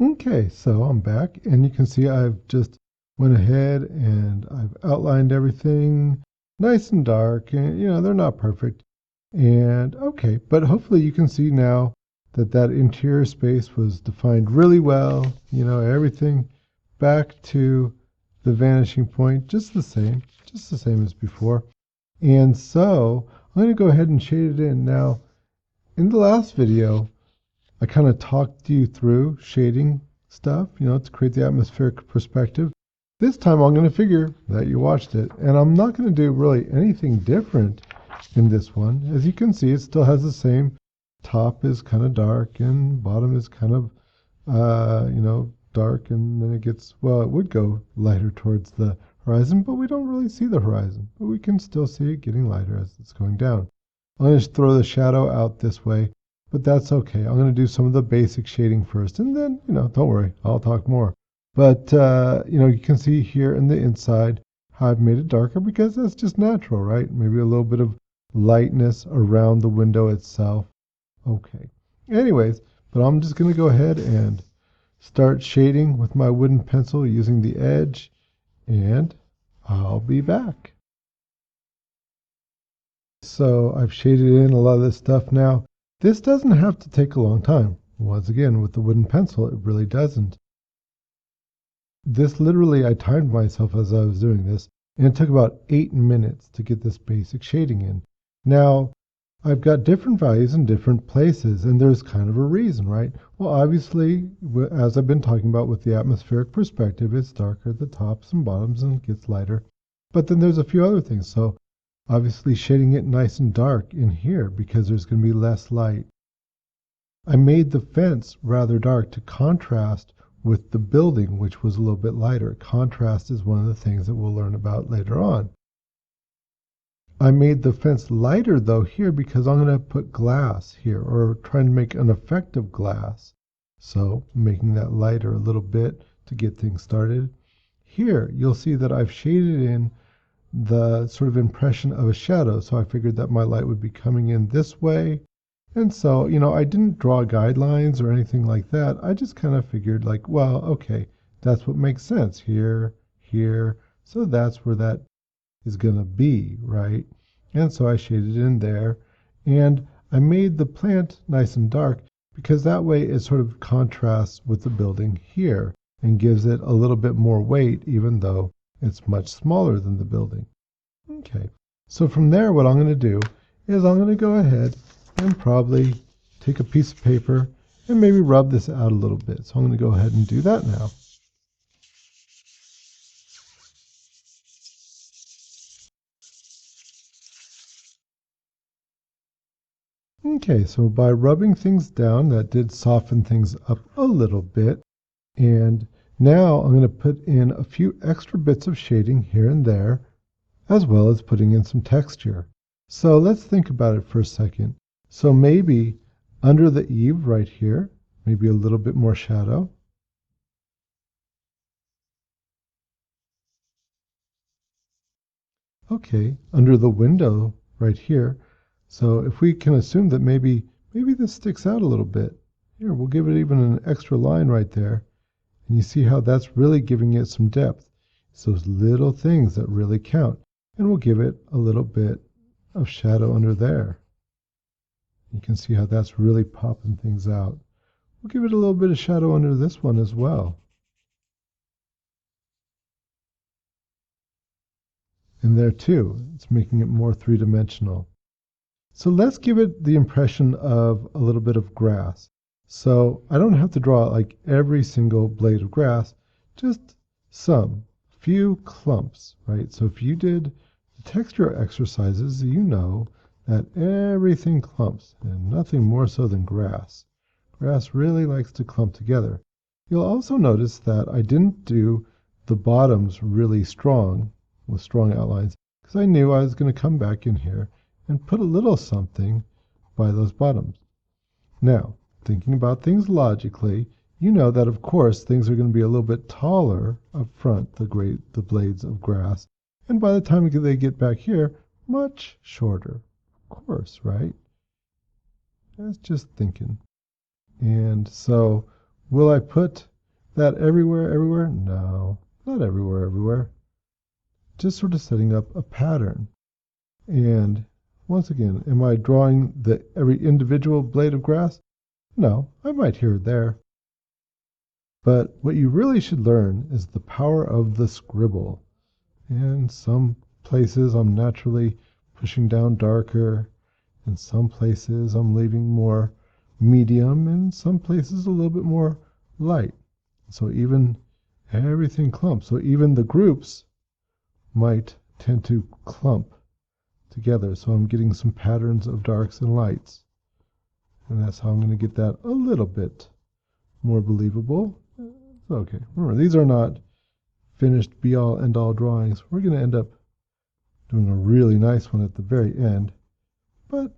Okay, so I'm back, and you can see I've just went ahead and I've outlined everything nice and dark, and they're not perfect. And okay, but hopefully you can see now that that interior space was defined really well. Everything back to the vanishing point, just the same as before. And so I'm going to go ahead and shade it in. Now, in the last video, I kind of talked you through shading stuff, to create the atmospheric perspective. This time I'm going to figure that you watched it, and I'm not going to do really anything different in this one. As you can see, it still has the same top is kind of dark and bottom is kind of, dark, and then it gets, well, it would go lighter towards the horizon, but we don't really see the horizon, but we can still see it getting lighter as it's going down. I'm going to throw the shadow out this way, but that's okay. I'm going to do some of the basic shading first, and then, don't worry, I'll talk more. But, you can see here in the inside how I've made it darker because that's just natural, right? Maybe a little bit of lightness around the window itself. Okay. Anyways, but I'm just going to go ahead and start shading with my wooden pencil using the edge, and I'll be back. So I've shaded in a lot of this stuff now. This doesn't have to take a long time. Once again, with the wooden pencil, it really doesn't. This literally, I timed myself as I was doing this, and it took about 8 minutes to get this basic shading in. Now, I've got different values in different places, and there's kind of a reason, right? Well, obviously, as I've been talking about with the atmospheric perspective, it's darker at the tops and bottoms and gets lighter. But then there's a few other things. So obviously shading it nice and dark in here because there's going to be less light. I made the fence rather dark to contrast with the building, which was a little bit lighter. Contrast is one of the things that we'll learn about later on. I made the fence lighter though here because I'm going to put glass here, or try and make an effect of glass. So making that lighter a little bit to get things started. Here you'll see that I've shaded in the sort of impression of a shadow. So I figured that my light would be coming in this way. And so, I didn't draw guidelines or anything like that. I just kind of figured like, well, okay, that's what makes sense here, here. So that's where that is going to be, right? And so I shaded in there, and I made the plant nice and dark because that way it sort of contrasts with the building here and gives it a little bit more weight, even though it's much smaller than the building. Okay, so from there, what I'm going to do is I'm going to go ahead and probably take a piece of paper and maybe rub this out a little bit. So I'm going to go ahead and do that now. Okay, so by rubbing things down, that did soften things up a little bit. And now I'm going to put in a few extra bits of shading here and there, as well as putting in some texture. So let's think about it for a second. So maybe under the eave right here, maybe a little bit more shadow. Okay, under the window right here. So if we can assume that maybe this sticks out a little bit. Here, we'll give it even an extra line right there. And you see how that's really giving it some depth. It's those little things that really count. And we'll give it a little bit of shadow under there. You can see how that's really popping things out. We'll give it a little bit of shadow under this one as well. And there too, it's making it more three-dimensional. So let's give it the impression of a little bit of grass. So I don't have to draw like every single blade of grass, just some, few clumps, right? So if you did the texture exercises, you know that everything clumps, and nothing more so than grass. Grass really likes to clump together. You'll also notice that I didn't do the bottoms really strong, with strong outlines, because I knew I was going to come back in here and put a little something by those bottoms. Now, thinking about things logically, you know that of course things are going to be a little bit taller up front, the blades of grass, and by the time they get back here, much shorter. Of course, right? That's just thinking. And so Will I put that everywhere? No, not everywhere. Just sort of setting up a pattern. And once again, am I drawing every individual blade of grass? No, I might here or there. But what you really should learn is the power of the scribble. And some places I'm naturally pushing down darker. In some places I'm leaving more medium. In some places a little bit more light. So even everything clumps. So even the groups might tend to clump together. So I'm getting some patterns of darks and lights. And that's how I'm going to get that a little bit more believable. Okay, remember, these are not finished be-all, end-all drawings. We're going to end up doing a really nice one at the very end, but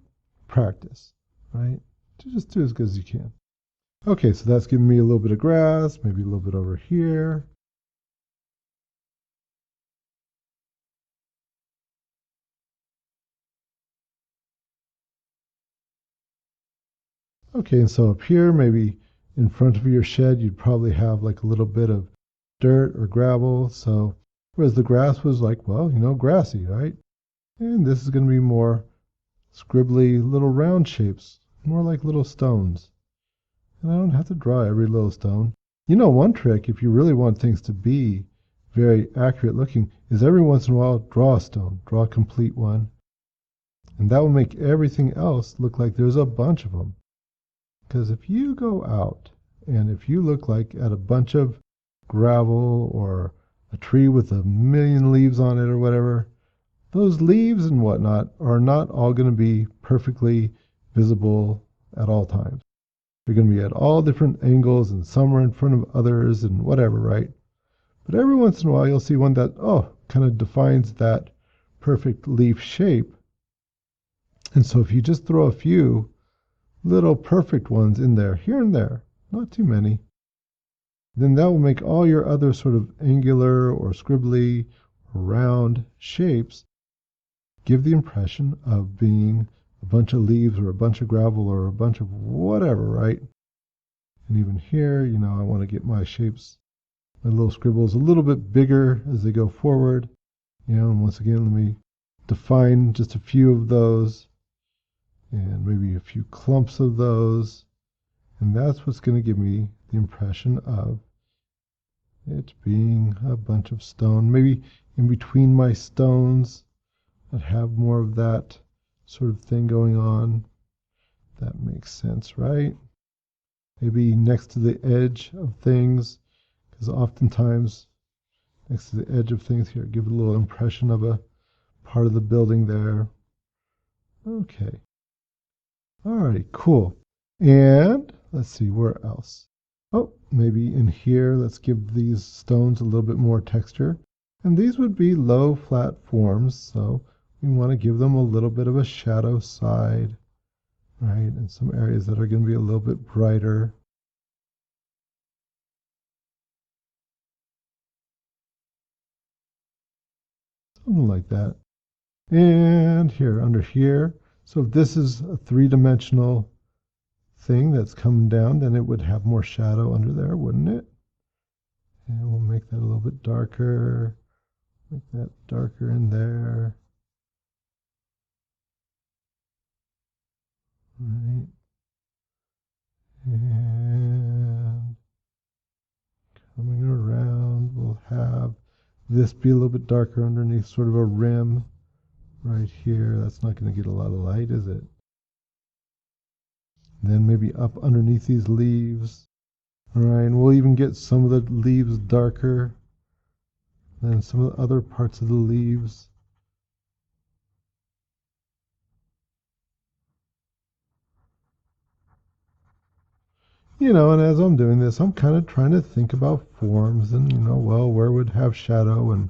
practice, right? Just do as good as you can. Okay, so that's giving me a little bit of grass, maybe a little bit over here. Okay, and so up here, maybe in front of your shed, you'd probably have like a little bit of dirt or gravel. So whereas the grass was like, well, grassy, right? And this is going to be more scribbly little round shapes, more like little stones. And I don't have to draw every little stone. One trick, if you really want things to be very accurate looking, is every once in a while draw a stone, draw a complete one. And that will make everything else look like there's a bunch of them. Because if you go out and if you look like at a bunch of gravel or a tree with a million leaves on it or whatever, those leaves and whatnot are not all going to be perfectly visible at all times. They're going to be at all different angles, and some are in front of others and whatever, right? But every once in a while you'll see one that, kind of defines that perfect leaf shape. And so if you just throw a few little perfect ones in there, here and there, not too many, then that will make all your other sort of angular or scribbly or round shapes give the impression of being a bunch of leaves or a bunch of gravel or a bunch of whatever, right? And even here, I want to get my shapes, my little scribbles a little bit bigger as they go forward. And once again, let me define just a few of those and maybe a few clumps of those. And that's what's going to give me the impression of it being a bunch of stone. Maybe in between my stones, I'd have more of that sort of thing going on. That makes sense, right? Maybe next to the edge of things, because oftentimes next to the edge of things here, give it a little impression of a part of the building there. Okay. All right, cool. And let's see, where else? Oh, maybe in here, let's give these stones a little bit more texture. And these would be low, flat forms, so we want to give them a little bit of a shadow side, right? And some areas that are going to be a little bit brighter. Something like that. And here, under here, so if this is a three-dimensional thing that's coming down, then it would have more shadow under there, wouldn't it? And we'll make that a little bit darker. Make that darker in there. Right. And coming around, we'll have this be a little bit darker underneath, sort of a rim right here. That's not going to get a lot of light, is it? And then maybe up underneath these leaves. All right, and we'll even get some of the leaves darker than some of the other parts of the leaves. And as I'm doing this, I'm kind of trying to think about forms and, well, where would have shadow and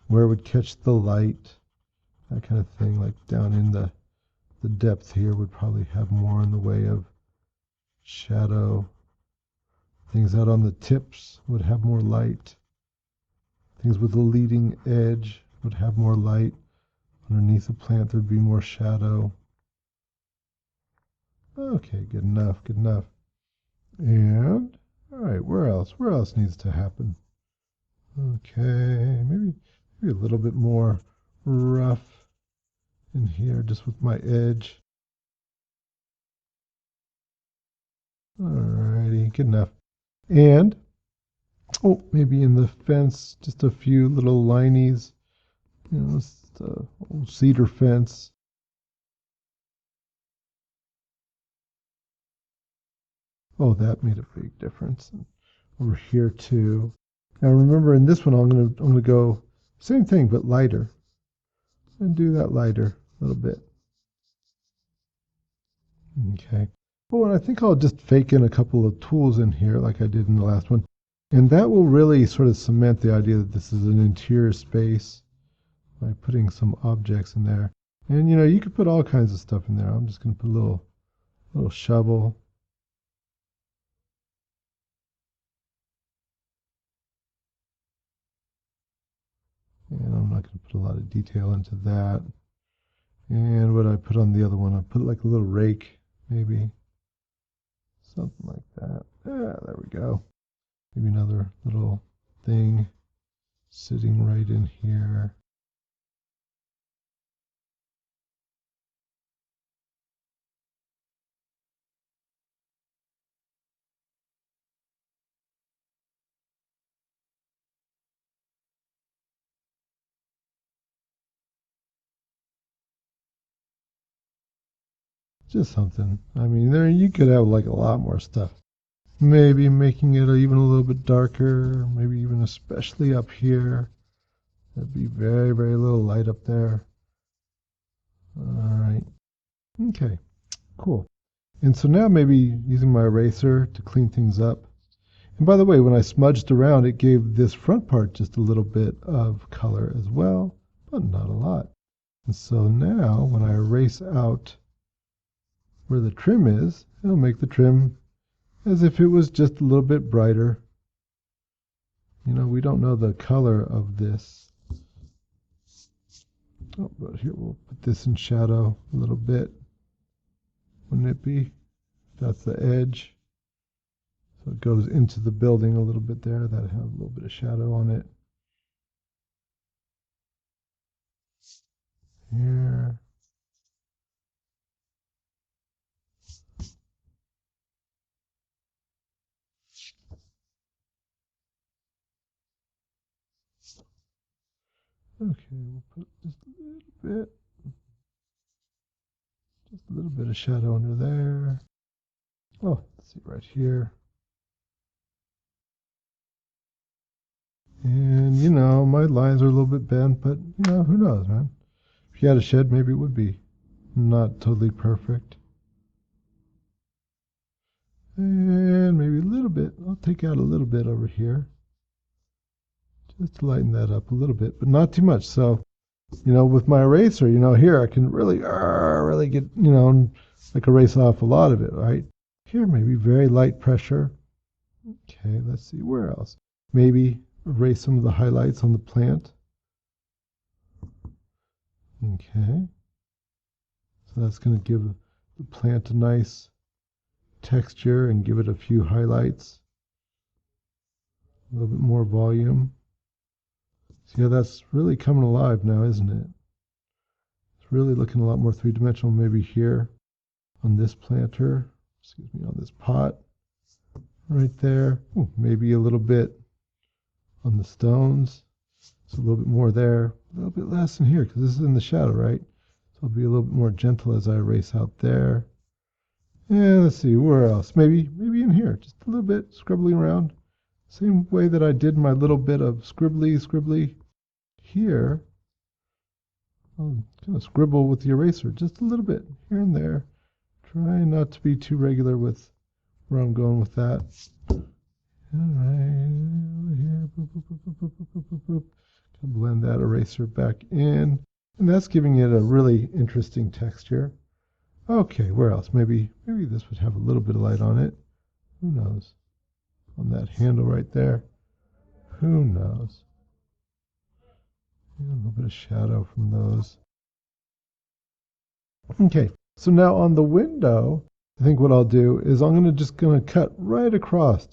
where would catch the light, that kind of thing. Like down in the depth here would probably have more in the way of shadow. Things out on the tips would have more light. Things with the leading edge would have more light. Underneath the plant there'd be more shadow. Okay, good enough, good enough. And else? Where else needs to happen? Okay, maybe a little bit more rough in here, just with my edge. Alrighty, good enough. And, oh, maybe in the fence, just a few little linies. You know, just a old cedar fence. Oh, that made a big difference. And over here too. Now remember, in this one, I'm gonna go same thing but lighter, and do that lighter a little bit. Okay. Oh, and I think I'll just fake in a couple of tools in here, like I did in the last one, and that will really sort of cement the idea that this is an interior space by putting some objects in there. And you know, you could put all kinds of stuff in there. I'm just gonna put a little shovel. And I'm not going to put a lot of detail into that. And what I put on the other one, I put like a little rake, maybe. Something like that. Yeah, there we go. Maybe another little thing sitting right in here. Just something. I mean, there you could have like a lot more stuff. Maybe making it even a little bit darker, maybe even especially up here. There'd be very, very little light up there. All right. Okay, cool. And so now maybe using my eraser to clean things up. And by the way, when I smudged around, it gave this front part just a little bit of color as well, but not a lot. And so now when I erase out where the trim is, it'll make the trim as if it was just a little bit brighter. You know, we don't know the color of this. Oh, but here we'll put this in shadow a little bit. Wouldn't it be? That's the edge. So it goes into the building a little bit there. That has a little bit of shadow on it. Here. Okay, we'll put just a little bit. Just a little bit of shadow under there. Oh, let's see right here. And, you know, my lines are a little bit bent, but, you know, who knows, man? If you had a shed, maybe it would be not totally perfect. And maybe a little bit. I'll take out a little bit over here. Just to lighten that up a little bit, but not too much. So, you know, with my eraser, you know, here I can really get, you know, like erase off a lot of it, right? Here, maybe very light pressure. Okay, let's see, where else? Maybe erase some of the highlights on the plant. Okay. So that's going to give the plant a nice texture and give it a few highlights. A little bit more volume. See how that's really coming alive now, isn't it? It's really looking a lot more three-dimensional maybe here on this planter. Excuse me, on this pot. Right there. Ooh, maybe a little bit on the stones. So a little bit more there. A little bit less in here because this is in the shadow, right? So I'll be a little bit more gentle as I erase out there. And let's see, where else? Maybe in here, just a little bit scribbling around. Same way that I did my little bit of scribbly here. I'll kind of scribble with the eraser, just a little bit here and there. Try not to be too regular with where I'm going with that. All right, here, boop, boop, boop, boop, boop, boop, boop, boop. Blend that eraser back in, and that's giving it a really interesting texture. Okay, where else? Maybe this would have a little bit of light on it. Who knows? On that handle right there. Who knows? A little bit of shadow from those. Okay, so now on the window, I think what I'll do is I'm just gonna cut right across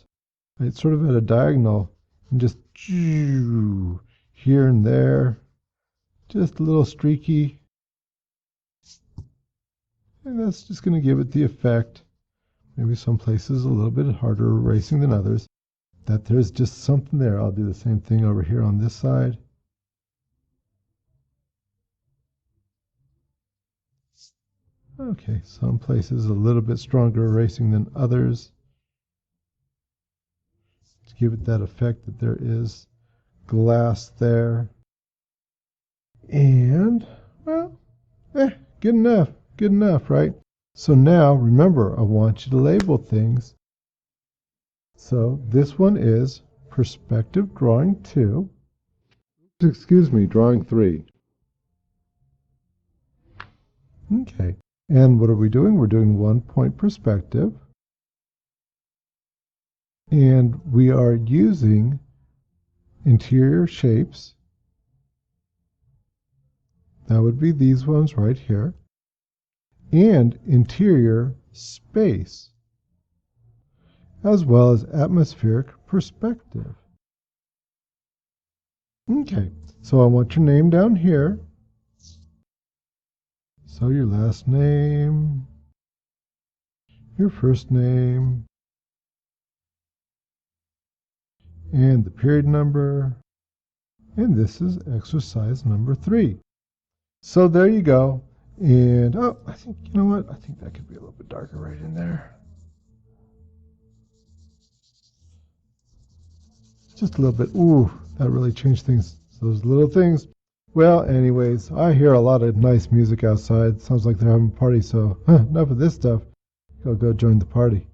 It's sort of at a diagonal and just here and there, just a little streaky. And that's just going to give it the effect, maybe some places a little bit harder erasing than others, that there's just something there. I'll do the same thing over here on this side. Okay, some places a little bit stronger erasing than others, to give it that effect that there is glass there. And, well, good enough, right? So now, remember, I want you to label things. So this one is perspective drawing 2. Excuse me, drawing 3. Okay, and what are we doing? We're doing 1-point perspective. And we are using interior shapes. That would be these ones right here. And interior space, as well as atmospheric perspective. Okay, so I want your name down here. So your last name, your first name, and the period number. And this is exercise number 3. So there you go. And, oh, I think, you know what? I think that could be a little bit darker right in there. Just a little bit. Ooh, that really changed things. Those little things. Well, anyways, I hear a lot of nice music outside. Sounds like they're having a party, so enough of this stuff. Go join the party.